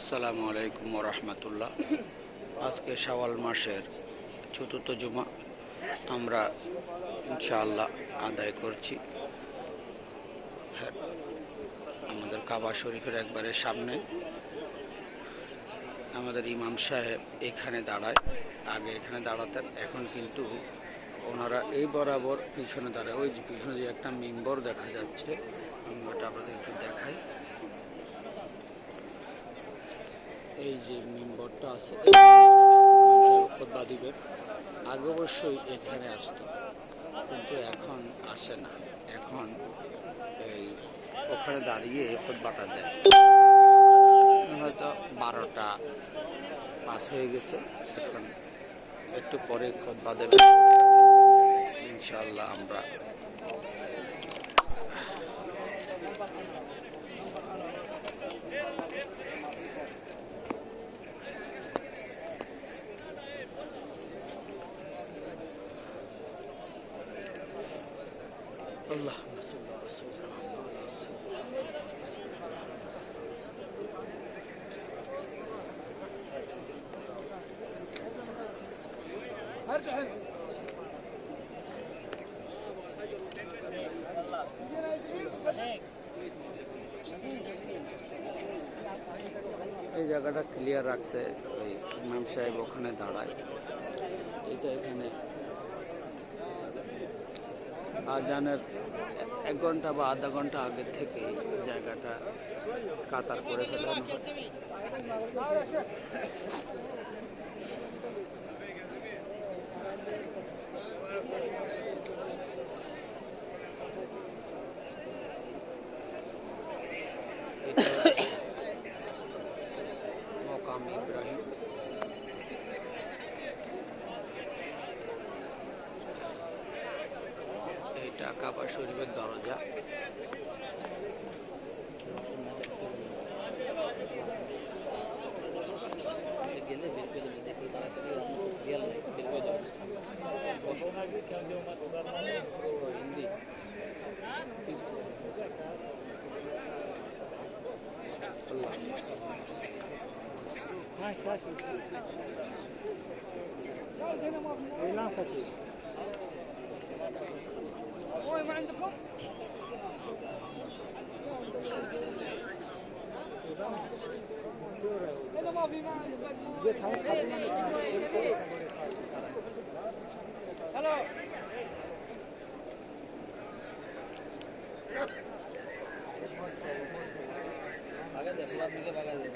আসসালামু আলাইকুম ওয়া রাহমাতুল্লাহ। আজকে শাওয়াল মাসের চতুর্থ জুমা আমরা ইনশাআল্লাহ আদায় করছি। আমাদের কাবা শরীফের একবারে সামনে আমাদের ইমাম সাহেব এখানে দাঁড়ায়। আগে এখানে দাঁড়াতেন, এখন কিন্তু ওনারা এই বরাবর পিছনে দাঁড়ায়। ওই যে পিছনে যে একটা মিম্বর দেখা যাচ্ছে, মিম্বরটা আপনাদের একটু দেখাই। এই যে মিম্বরটা আছে, খুতবা দিবেন। আগে অবশ্যই এখানে আসতো, কিন্তু এখন আসে না। এখন এই ওখানে দাঁড়িয়ে খুতবাটা দেয়। হয়তো 12টা 5 হয়ে গেছে, এখন একটু পরে খুতবা দেবে ইনশাআল্লাহ। আমরা আল্লাহ এই জায়গাটা ক্লিয়ার রাখছে ওই ইমাম সাহেব, ওখানে দাঁড়ায়। এটা এখানে আজানের 1 ঘন্টা বা আধা ঘন্টা আগে থেকে জায়গাটা কাতার করে ফেলানো হয়। মকাম ইব্রাহিম। এটা কাবা শরীফের দরজা। ما عندكم؟ هنا ما في ماء هلو भागा दे पूरा मिलके भागा दे